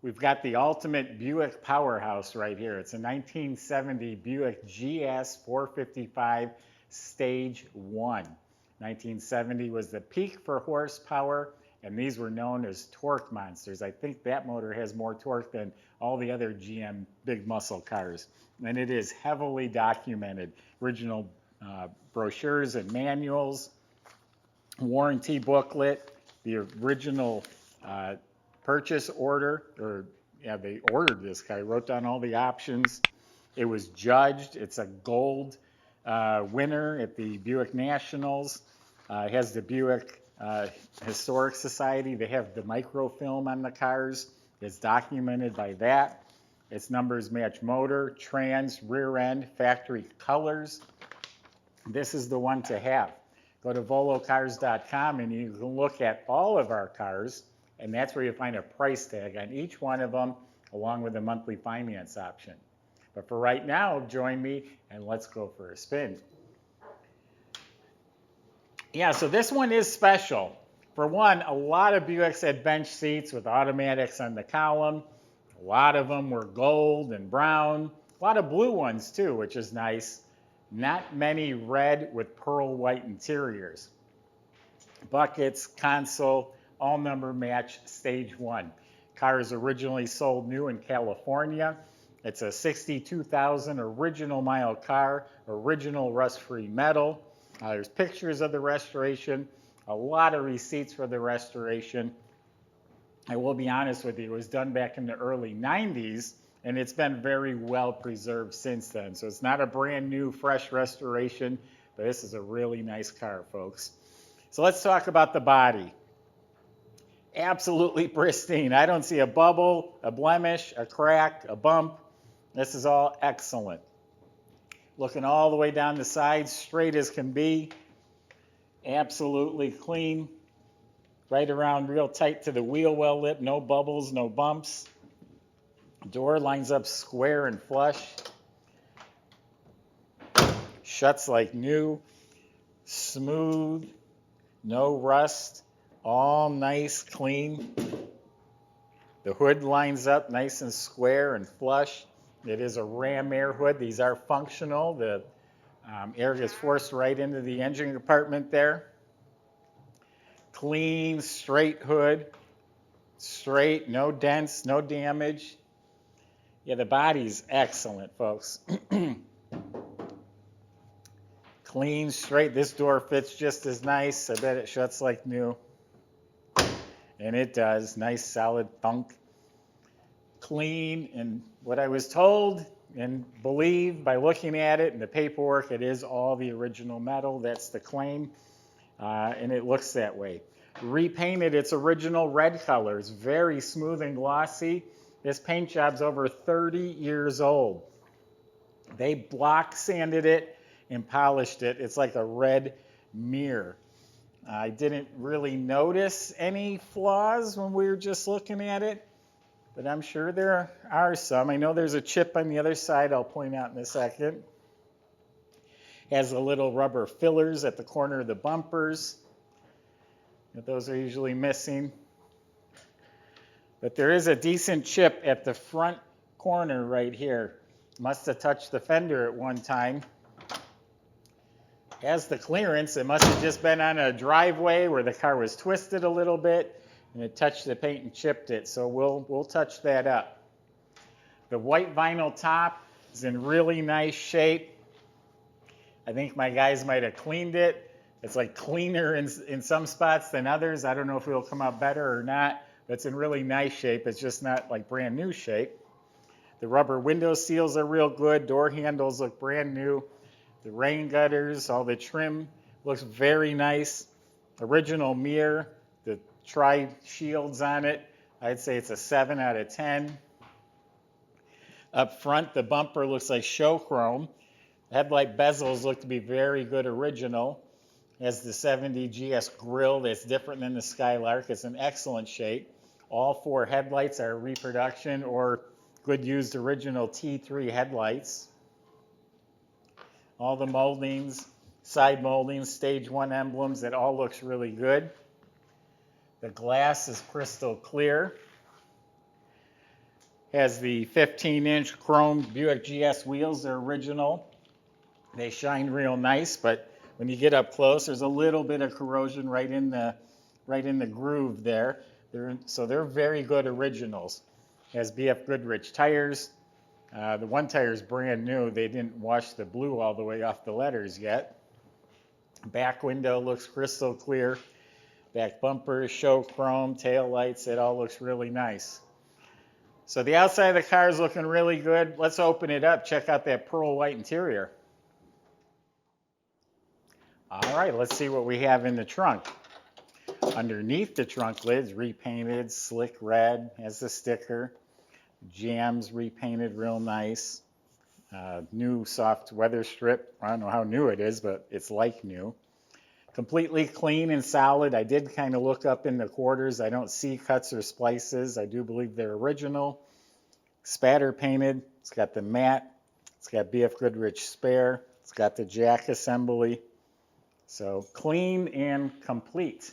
We've got the ultimate Buick powerhouse right here. It's a 1970 Buick GS 455 Stage 1. 1970 was the peak for horsepower, and these were known as torque monsters. I think that motor has more torque than all the other GM big muscle cars, and it is heavily documented. Original brochures and manuals, warranty booklet, the original purchase order, or yeah, they ordered this guy, wrote down all the options. It was judged. It's a gold winner at the Buick Nationals. It has the Buick Historic Society. They have the microfilm on the cars. It's documented by that. Its numbers match motor, trans, rear end, factory colors. This is the one to have. Go to volocars.com and you can look at all of our cars, and that's where you find a price tag on each one of them, along with a monthly finance option. But for right now, join me and let's go for a spin. Yeah, so this one is special. For one, a lot of Buicks had bench seats with automatics on the column. A lot of them were gold and brown. A lot of blue ones too, which is nice. Not many red with pearl white interiors. Buckets, console, all number match stage 1. Car is originally sold new in California. It's a 62,000 original mile car, original rust-free metal. There's pictures of the restoration, a lot of receipts for the restoration. I will be honest with you, it was done back in the early 90s, and it's been very well preserved since then. So it's not a brand new, fresh restoration, but this is a really nice car, folks. So let's talk about the body. Absolutely pristine. I don't see a bubble, a blemish, a crack, a bump. This is all excellent. Looking all the way down the sides, straight as can be. Absolutely clean. Right around real tight to the wheel well lip. No bubbles, no bumps. Door lines up square and flush. Shuts like new. Smooth. No rust. All nice, clean. The hood lines up nice and square and flush. It is a ram air hood. These are functional. The air gets forced right into the engine compartment there. Clean, straight hood. Straight, no dents, no damage. Yeah, the body's excellent, folks. Clean, straight. This door fits just as nice. I bet it shuts like new. And it does. Nice, solid thunk. Clean, and what I was told and believed by looking at it and the paperwork, it is all the original metal. That's the claim, and it looks that way. Repainted its original red color. It's very smooth and glossy. This paint job's over 30 years old. They block sanded it and polished it. It's like a red mirror. I didn't really notice any flaws when we were just looking at it, but I'm sure there are some. I know there's a chip on the other side I'll point out in a second. Has a little rubber fillers at the corner of the bumpers. Those are usually missing. But there is a decent chip at the front corner right here. Must have touched the fender at one time. Has the clearance. It must have just been on a driveway where the car was twisted a little bit and it touched the paint and chipped it. So we'll touch that up. The white vinyl top is in really nice shape. I think my guys might have cleaned it. It's like cleaner in some spots than others. I don't know if it'll come out better or not, but it's in really nice shape. It's just not like brand new shape. The rubber window seals are real good. Door handles look brand new. The rain gutters, all the trim looks very nice. Original mirror, the tri-shields on it, I'd say it's a 7 out of 10. Up front, the bumper looks like show chrome. Headlight bezels look to be very good original. It has the 70 GS grille that's different than the Skylark. It's in excellent shape. All 4 headlights are reproduction or good used original T3 headlights. All the moldings, side moldings, stage 1 emblems, it all looks really good. The glass is crystal clear. Has the 15-inch chrome Buick GS wheels. They're original. They shine real nice, but when you get up close, there's a little bit of corrosion right in the groove there. So they're very good originals. Has BF Goodrich tires. The one tire is brand new. They didn't wash the blue all the way off the letters yet. Back window looks crystal clear. Back bumper, show chrome, tail lights, it all looks really nice. So the outside of the car is looking really good. Let's open it up, check out that pearl white interior. All right, let's see what we have in the trunk. Underneath the trunk lid's repainted, slick red, has the sticker. Jams repainted real nice. New soft weather strip. I don't know how new it is, but it's like new. Completely clean and solid. I did kind of look up in the quarters. I don't see cuts or splices. I do believe they're original. Spatter painted. It's got the matte. It's got BF Goodrich spare. It's got the jack assembly. So clean and complete.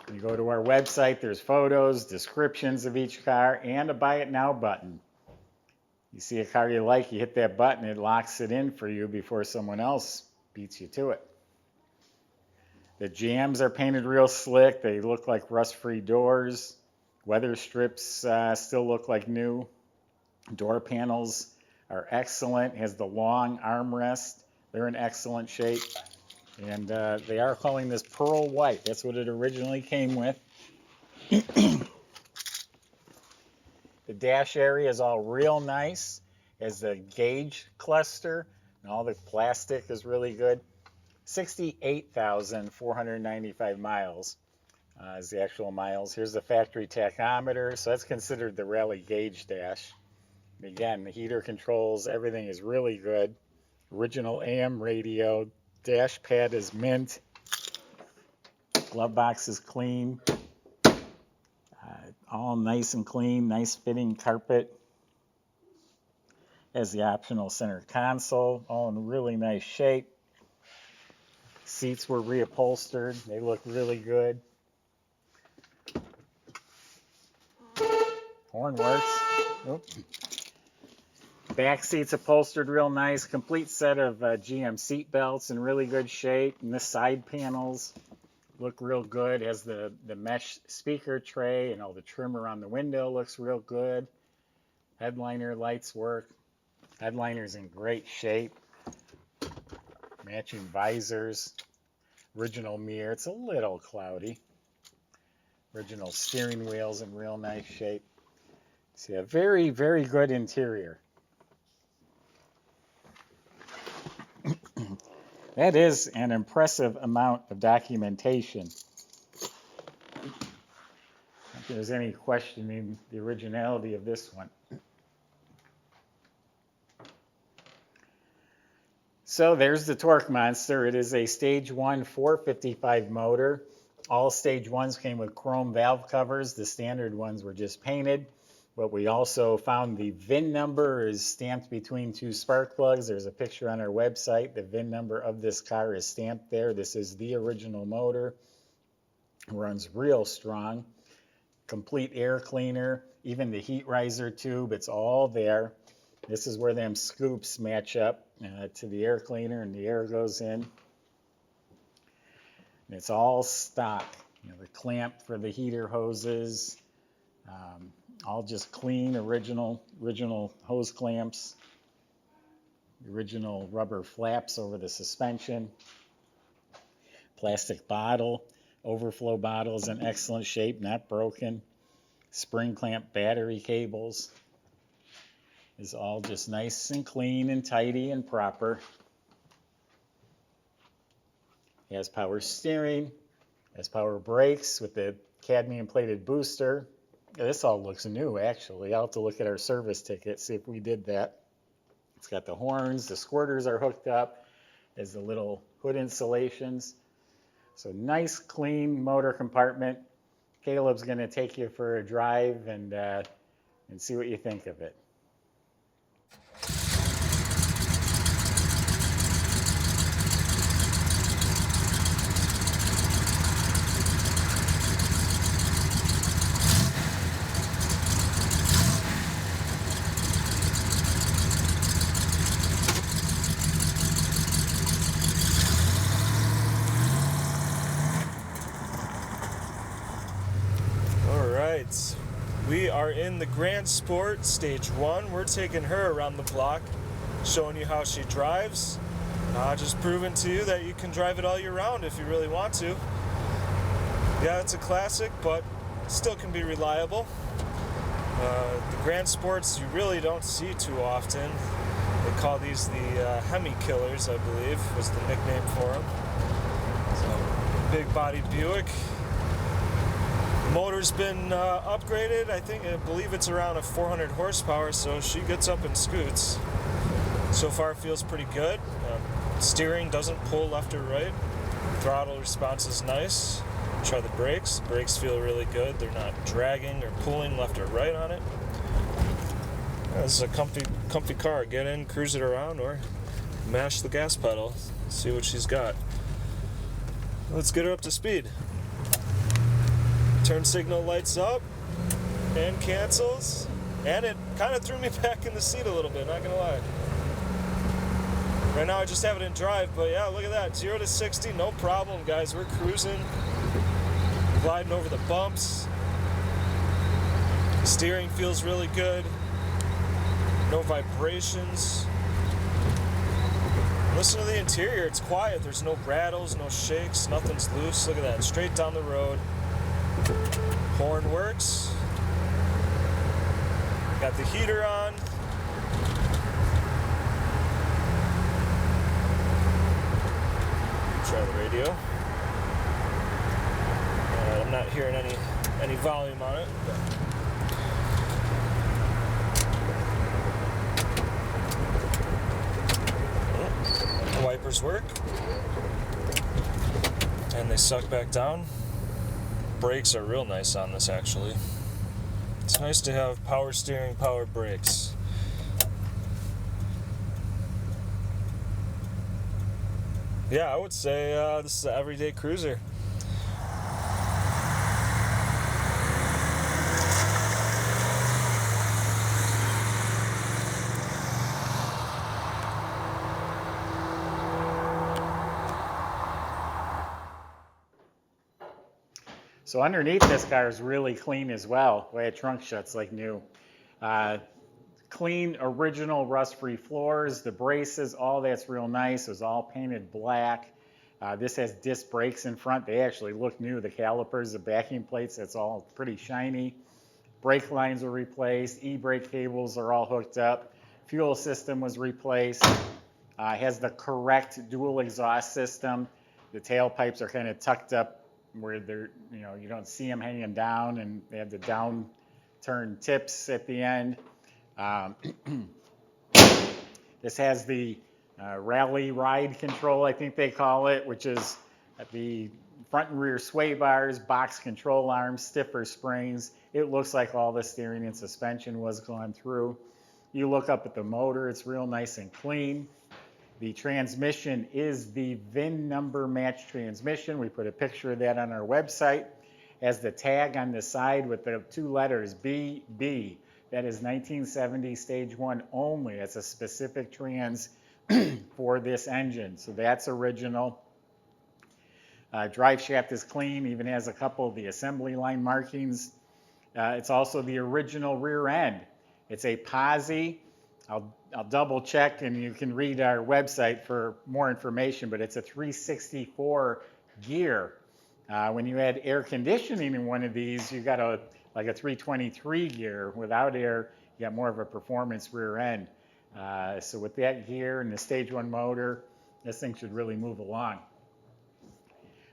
When you go to our website, there's photos, descriptions of each car, and a Buy It Now button. You see a car you like, you hit that button, it locks it in for you before someone else beats you to it. The jams are painted real slick. They look like rust-free doors. Weather strips still look like new. Door panels are excellent. Has the long armrest. They're in excellent shape. And they are calling this pearl white. That's what it originally came with. The dash area is all real nice. Has the gauge cluster, and all the plastic is really good. 68,495 miles is the actual miles. Here's the factory tachometer, so that's considered the rally gauge dash. And again, the heater controls, everything is really good. Original AM radio. Dash pad is mint. Glove box is clean. All nice and clean, nice fitting carpet. Has the optional center console, all in really nice shape. Seats were reupholstered. They look really good. Horn works. Oop. Back seats upholstered real nice. Complete set of GM seat belts in really good shape. And the side panels look real good. Has the mesh speaker tray and all the trim around the window looks real good. Headliner lights work. Headliner's in great shape. Matching visors. Original mirror. It's a little cloudy. Original steering wheels in real nice shape. See, a very, very good interior. That is an impressive amount of documentation. If there's any questioning the originality of this one. So there's the torque monster. It is a stage 1 455 motor. All stage 1s came with chrome valve covers. The standard ones were just painted. But we also found the VIN number is stamped between two spark plugs. There's a picture on our website. The VIN number of this car is stamped there. This is the original motor. Runs real strong. Complete air cleaner. Even the heat riser tube, it's all there. This is where them scoops match up to the air cleaner, and the air goes in. And it's all stock. You know, the clamp for the heater hoses. All just clean, original hose clamps. The original rubber flaps over the suspension. Plastic bottle. Overflow bottle is in excellent shape, not broken. Spring clamp battery cables is all just nice and clean and tidy and proper. It has power steering. Has power brakes with the cadmium plated booster. This all looks new, actually. I'll have to look at our service ticket, see if we did that. It's got the horns, the squirters are hooked up. There's the little hood insulations. So nice, clean motor compartment. Caleb's going to take you for a drive and see what you think of it. We are in the Grand Sport Stage 1. We're taking her around the block, showing you how she drives. Just proving to you that you can drive it all year round if you really want to. Yeah, it's a classic, but still can be reliable. The Grand Sports you really don't see too often. They call these the Hemi Killers, I believe, was the nickname for them. So, big bodied Buick. The motor's been upgraded. I believe it's around a 400 horsepower, so she gets up and scoots. So far feels pretty good. Steering doesn't pull left or right. Throttle response is nice. Try the brakes. The brakes feel really good. They're not dragging or pulling left or right on it. This is a comfy car. Get in, cruise it around, or mash the gas pedal. See what she's got. Let's get her up to speed. Turn signal lights up and cancels. And it kind of threw me back in the seat a little bit, not gonna lie. Right now I just have it in drive, but yeah, look at that. 0 to 60, no problem, guys. We're cruising, gliding over the bumps. The steering feels really good. No vibrations. Listen to the interior, it's quiet. There's no rattles, no shakes, nothing's loose. Look at that, straight down the road. Horn works. Got the heater on. Try the radio. I'm not hearing any volume on it. The wipers work, and they suck back down. Brakes are real nice on this, actually. It's nice to have power steering, power brakes. Yeah, I would say this is an everyday cruiser. So underneath this car is really clean as well. The way a trunk shuts like new. Clean, original rust-free floors, the braces, all that's real nice. It was all painted black. This has disc brakes in front. They actually look new. The calipers, the backing plates, that's all pretty shiny. Brake lines were replaced. E-brake cables are all hooked up. Fuel system was replaced. Has the correct dual exhaust system. The tailpipes are kind of tucked up where they're, you don't see them hanging down, and they have the down-turn tips at the end. This has the rally ride control, I think they call it, which is the front and rear sway bars, box control arms, stiffer springs. It looks like all the steering and suspension was gone through. You look up at the motor, it's real nice and clean. The transmission is the VIN number match transmission. We put a picture of that on our website. Has the tag on the side with the 2 letters, BB. That is 1970 Stage 1 only. That's a specific trans for this engine. So that's original. Drive shaft is clean, even has a couple of the assembly line markings. It's also the original rear end. It's a posi. I'll double check, and you can read our website for more information, but it's a 364 gear. When you add air conditioning in one of these, you got like a 323 gear. Without air, you got more of a performance rear end. So with that gear and the Stage 1 motor, this thing should really move along.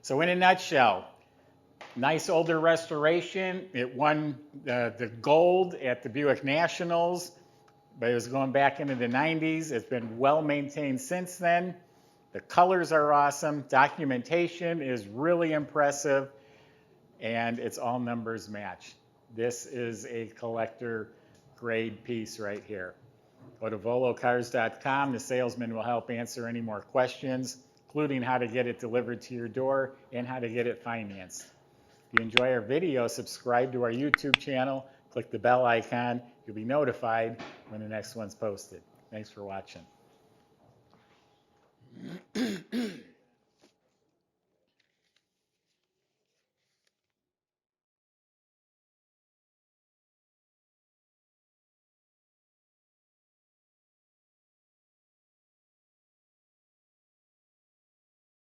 So in a nutshell, nice older restoration. It won the gold at the Buick Nationals, but it was going back into the 90s. It's been well maintained since then. The colors are awesome. Documentation is really impressive, and it's all numbers match. This is a collector grade piece right here. Go to volocars.com. The salesman will help answer any more questions, including how to get it delivered to your door and how to get it financed. If you enjoy our video, subscribe to our YouTube channel, click the bell icon. You'll be notified when the next one's posted. Thanks for watching.